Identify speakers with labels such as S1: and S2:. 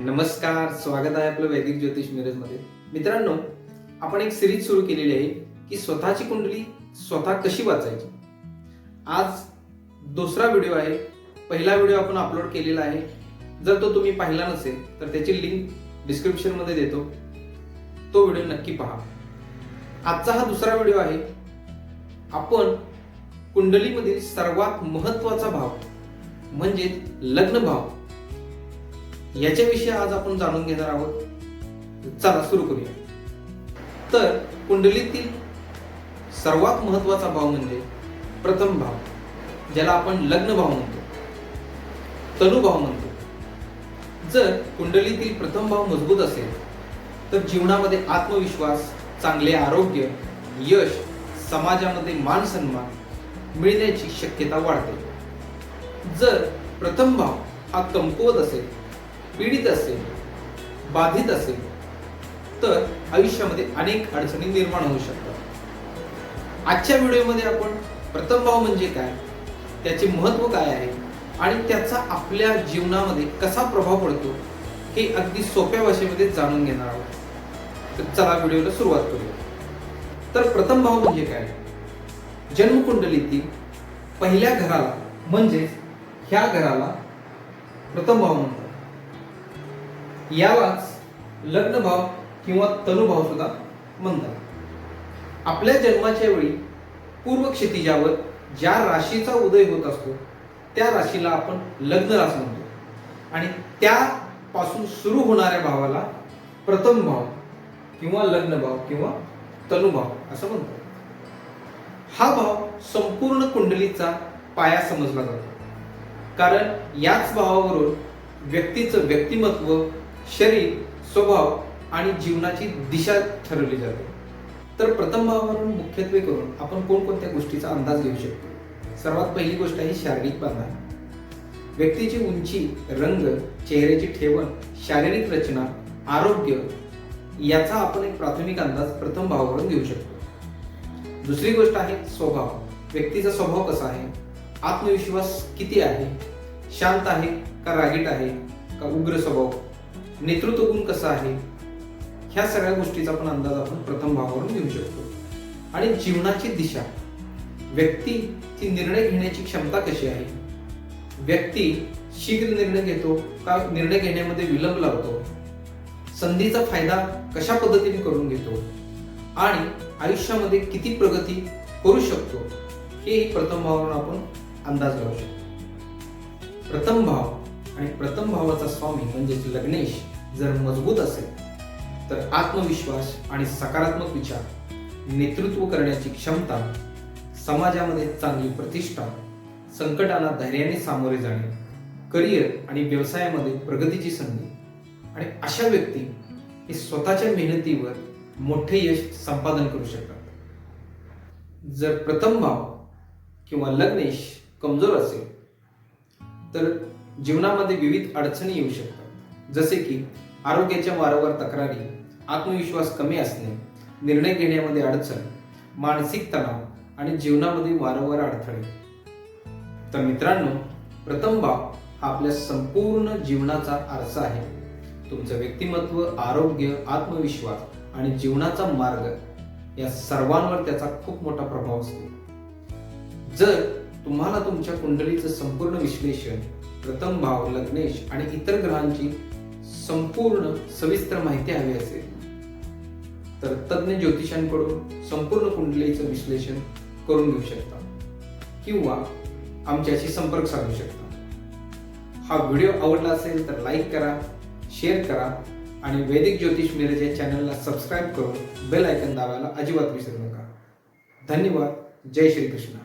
S1: नमस्कार, स्वागत आहे आपलं वैदिक ज्योतिष मिरजमध्ये. मित्रांनो, आपण एक सिरीज सुरू केलेली आहे की स्वतःची कुंडली स्वतः कशी वाचायची. आज दुसरा व्हिडिओ आहे. पहिला व्हिडिओ आपण अपलोड केलेला आहे. जर तो तुम्ही पाहिला नसेल तर त्याची लिंक डिस्क्रिप्शन मध्ये देतो. तो व्हिडिओ नक्की पहा. आजचा हा दुसरा व्हिडिओ आहे. आपण कुंडलीमधील सर्वात महत्वाचा भाव म्हणजे लग्न भाव याच्याविषयी आज आपण जाणून घेणार आहोत. चला सुरू करूया. तर कुंडलीतील सर्वात महत्वाचा भाव म्हणजे प्रथम भाव, ज्याला आपण लग्न भाव म्हणतो, तनुभाव म्हणतो. जर कुंडलीतील प्रथम भाव मजबूत असेल तर जीवनामध्ये आत्मविश्वास, चांगले आरोग्य, यश, समाजामध्ये मान सन्मान मिळण्याची शक्यता वाढते. जर प्रथम भाव हा कमकुवत असेल, पीडित असेल, बाधित असेल तर आयुष्यामध्ये अनेक अडचणी निर्माण होऊ शकतात. आजच्या व्हिडिओमध्ये आपण प्रथम भाव म्हणजे काय, त्याचे महत्त्व काय आहे आणि त्याचा आपल्या जीवनामध्ये कसा प्रभाव पडतो हे अगदी सोप्या भाषेमध्ये जाणून घेणार आहोत. तर चला व्हिडिओला सुरुवात करूया. तर प्रथम भाव म्हणजे काय? जन्मकुंडलीतील पहिल्या घराला म्हणजे ह्या घराला प्रथम भाव म्हणतात. यालाच लग्न भाव किंवा तनुभाव सुद्धा म्हणतात. आपल्या जन्माच्या वेळी पूर्व क्षितिजावर ज्या राशीचा उदय होत असतो त्या राशीला आपण लग्न रास म्हणतो आणि त्यापासून सुरू होणाऱ्या भावाला प्रथम भाव किंवा लग्न भाव किंवा तनुभाव असं म्हणतो. हा भाव संपूर्ण कुंडलीचा पाया समजला जातो, कारण याच भावावरून व्यक्तीचं व्यक्तिमत्व, शरीर, स्वभाव आणि जीवनाची दिशा ठरवली जाते. तर प्रथम भावावरून मुख्यत्वे करून आपण कोणकोणत्या गोष्टीचा अंदाज घेऊ शकतो. सर्वात पहिली गोष्ट आहे शारीरिक बांधण. व्यक्तीची उंची, रंग, चेहऱ्याची ठेवण, शारीरिक रचना, आरोग्य याचा आपण एक प्राथमिक अंदाज प्रथम भावावरून घेऊ शकतो. दुसरी गोष्ट आहे स्वभाव. व्यक्तीचा स्वभाव कसा आहे, आत्मविश्वास किती आहे, शांत आहे का रागीट आहे का उग्र स्वभाव, नेतृत्व गुण कसा आहे, ह्या सगळ्या गोष्टीचा पण अंदाज आपण प्रथम भावावरून घेऊ शकतो. आणि जीवनाची दिशा, व्यक्तीची निर्णय घेण्याची क्षमता कशी आहे, व्यक्ती शीघ्र निर्णय घेतो का निर्णय घेण्यामध्ये विलंब लावतो, संधीचा फायदा कशा पद्धतीने करून घेतो आणि आयुष्यामध्ये किती प्रगती करू शकतो हे प्रथम भावावरून आपण अंदाज लावू शकतो. प्रथम भाव आणि प्रथम भावाचा स्वामी म्हणजेच लग्नेश जर मजबूत असेल तर आत्मविश्वास आणि सकारात्मक विचार, नेतृत्व करण्याची क्षमता, समाजामध्ये चांगली प्रतिष्ठा, संकटांना धैर्याने सामोरे जाणे, करिअर आणि व्यवसायामध्ये प्रगतीची संधी आणि अशा व्यक्ती हे स्वतःच्या मेहनतीवर मोठे यश संपादन करू शकतात. जर प्रथम भाव किंवा लग्नेश कमजोर असेल तर जीवनामध्ये विविध अडचणी येऊ शकतात, जसे की आरोग्याच्या वारंवार तक्रारी, आत्मविश्वास कमी असणे, निर्णय घेण्यामध्ये अडचण, मानसिक तणाव आणि जीवनामध्ये वारंवार अडथळे. तर मित्रांनो, प्रथम भाव हा आपल्या संपूर्ण जीवनाचा आरसा आहे. तुमचं व्यक्तिमत्व, आरोग्य, आत्मविश्वास आणि जीवनाचा मार्ग या सर्वांवर त्याचा खूप मोठा प्रभाव असतो. जर तुम्हाला तुमच्या कुंडलीचं संपूर्ण विश्लेषण, प्रथम भाव, लग्नेश आणि इतर ग्रहांची संपूर्ण सविस्तर माहिती हवी असेल तर तज्ञ ज्योतिषांकडून संपूर्ण कुंडलीचं विश्लेषण करून घेऊ शकता किंवा आमच्याशी संपर्क साधू शकता. हा व्हिडिओ आवडला असेल तर लाईक करा, शेअर करा आणि वैदिक ज्योतिष मिरज या चॅनलला सबस्क्राईब करून बेल आयकॉन दाबायला अजिबात विसरू नका. धन्यवाद. जय श्री कृष्ण.